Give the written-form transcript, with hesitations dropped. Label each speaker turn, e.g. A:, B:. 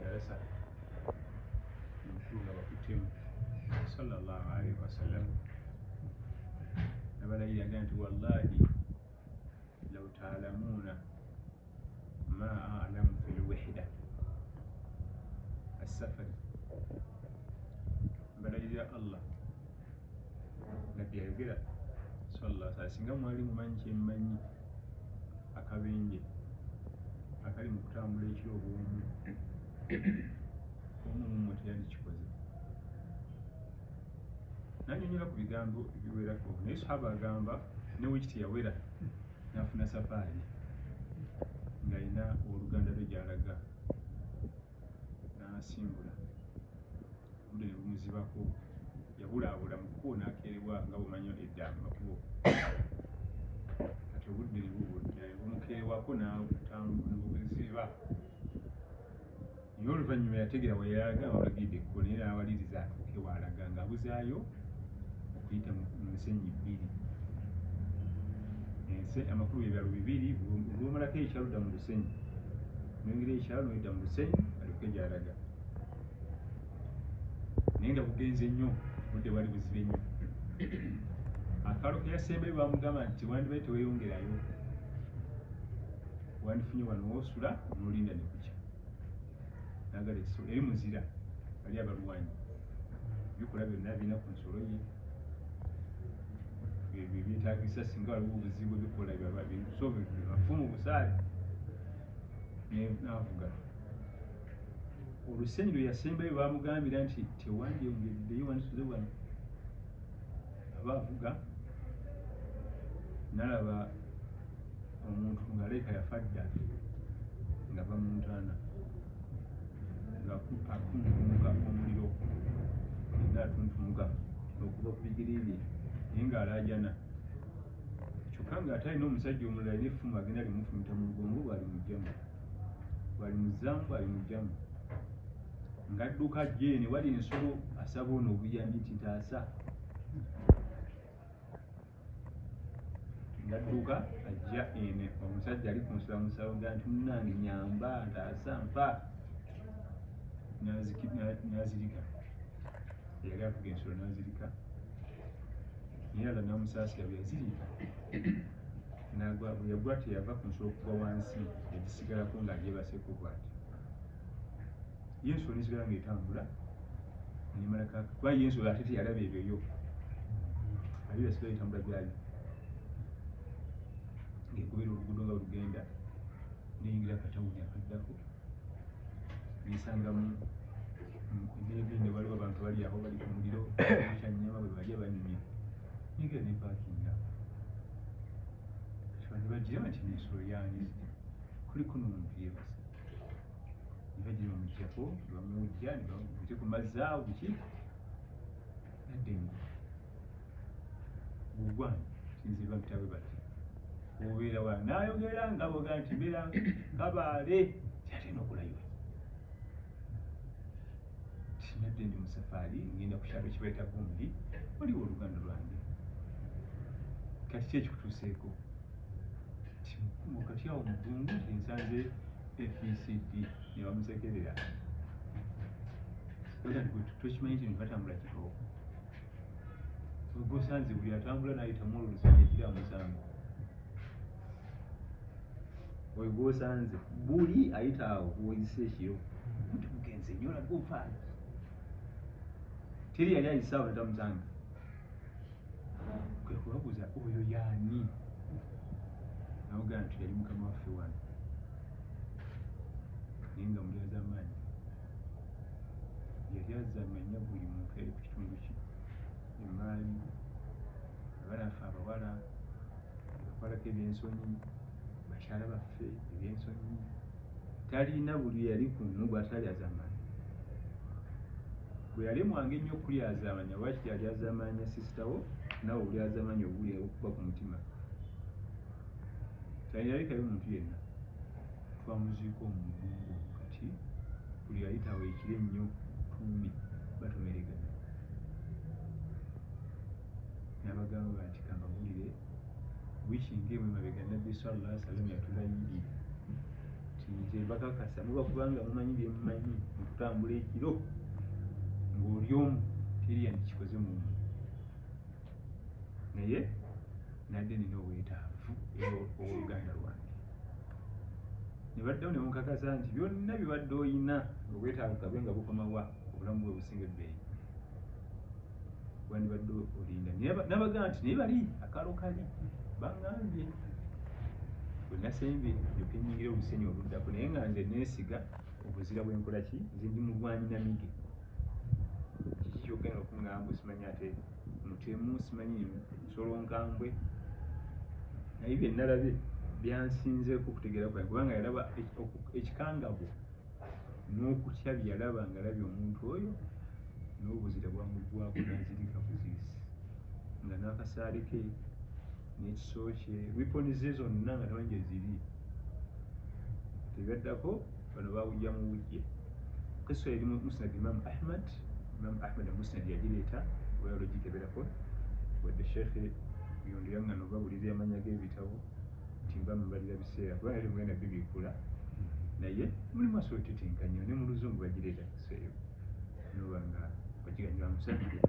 A: darasa mshuga bakutimu sallallahu alaihi wasallam nabalayira nti wallahi law ta'lamuna ma a'lamu fil wahda as-safar nabalayira Allah nabbi yayogera sallallahu alaihi wasallam singa mwali mumanyi akabenje akali mu kutambula ekiro obwomu omuntu yandikikoze nanyonyola ku bigambo ebiwerako naye sahaba agamba ne wikiti yawera nafuna safaari ng'alina oluganda lwe gy'alaga n'asimbula obudde ne bumuzibako yabulaabula mu kkubo n'akeerebwa nga bumanyi edda makubo kati obudde ne bumukeerewako n'obuziba naye oluvannyuma yategera we yalaga awalagidde ekkubo naye n'awaliriza atuuke waalaga ng'abuzaayo okuyita mu nsenyi bbiri amakulu ebyalo bibiri olwomalako ekyalo dda mu lusenyi nengera ekyalo noyita mu lusenyi alyoke gy'alaga naye nga bugenze nnyo budde bwali buzibe nnyo akalo ke yasembayo bamugamba nti tewandibaye teweeyongerayo wandifunye wano woosula n'olinda ne kukya nagala ekiso eri muzira bali abalwanyi bikola byonna birina ku nsolo ye ebyo byetaagisa singa waliwo obuzibu bikola byababisobe bafumu busaale n'avuga olusenyi lwe yasembayo bamugambira nti tewandyongereddeyo wandisuze wano aba avuga nalaba omuntu ng'aleeka yafa dda nga bamuntaana ng'akuntumuka omuliro nga atuntumuka okuva ku bigere bye naye ng'alaajana kyokka ng'ate alina omusajja omulala alina effumu agenda limufumita mu lugongo bwali mugjamu bwali muzaamu bwali mugjamu ng'adduka ajja ene wali ensolo asaba ono obuyambi nti ntaasa ng'adduka ajja ene omusajja ali kunsula musalo nga nti munnange nyamba ntaasa nfa n'azirika eyali avuga ensolo n'azirika naye ala n'amusaasira bwe yazirika n'agwa bwe yagwa teyava ku nsolo okugwa wansi yagisigalako ng'agyebaseko bw'ati ye ensolo nesigala ng'etambula nemalaka kuba ye ensolo ate teyalaba ebyoyo ali yasigala etambula byayo ng'egobera oluguudo nga lugenda neyingira akatawuni akaddako nesangamu nebindi waliwo abantu bali aho bali ku muliro kyanyama bwe balya banyumye nyigira ne paakinga kati bagira nti n'ensolo yaani kuliko n'omuntu yeebasa ne bagira bamuggyako bamujja ne bamute ku mazzi awo biki nadde engo bugwanyi kinzirwa bitawe bati obeera wa n'ayogera nga boga nti mbeera kabaale tyatena okulayiwa nadde ndi mu safaari ngenda ku kyalo kibaita gundi waliwo oluganda lwange kati ki ekikutuuseeko kati awo mudungu nti nsanze FBCD ne bamusekerera tokimanyi nti nibatambula kitoo osanze buli atambula n'ayitamu olulusanyo ekiri amusango oyo gwosanze buli ayita awo bwoyisa ekiro nti mugenze nnyo olabwe ofaayo teri yali ayisa awo netamusanga kwe kubabuuza oyo yaani nawogaa nti yali mukama waffe wano naye nga muli az'amaanyi yali azamanya buli muntu yali ku kitundu ki emaali abalaffe abawala bakwalako ebyensonyi bakyala baffe ebyensonyi talina buli yali kuno gwatali azamanya bwe yalemwanga ennyo okulyazamanya lwaki yali azamanya sisitawo nawe oli azamanya obuli okuba ku mutima tayinalekayo omuntu yenna twamuziika omumugongo kati buli yayitawo ekiro ennyo tumi batomeregana n'abagamba nti kambabulire wiki ng'emwe mabega nabbi sallallahu alaihi wasallam yatulayirira nti bakakasa muba kubanga mumanyi bye mumanyi mu kutambula ekiro ng'oli omu teri yandikikoze mu mmwe naye nadde nina obwetaavu oluganda lwange ne baddawo ne mukakasa nti byonna bibadde oyina obwetaavu kabe nga bukomawa obulamu bwe businga ebbeeyi wandibadde olinda nabagaa nti naye bali akaalo kali baŋŋambye bwe nasembye ndyoke nnyingire obusenyi oluddako naye nga nze neesiga obuzira bwenkola ki nze ndi mulwanyi namige kiki kyogenda okuŋŋamba simanyi ate mutemu simanyi nsolonkambwe naye bye nalabye byansinzeeko okutegeera kwange kubanga yalaba ekikangabwa n'okutya bye yalaba ngaalabye omuntu oyo n'obuzira bwamugwako n'azirika buzirisi nga n'akasaale ke n'ekiso kye wiponi ze zonna nga tamanyi gye ziri tebyaddako bano bawujja mu wujje kisa eri musnad imam ahmad musnad yagireeta biologic ebeerako wadde sheekhe yondera nga nobabulira amanya g'ebitabo nti mba mubalira biseera kubanga temugenda bibikkula naye mulimu asobola otetenkanya ne mu luzungu bagireeta kisa eyo noba nga bagiganyula musajja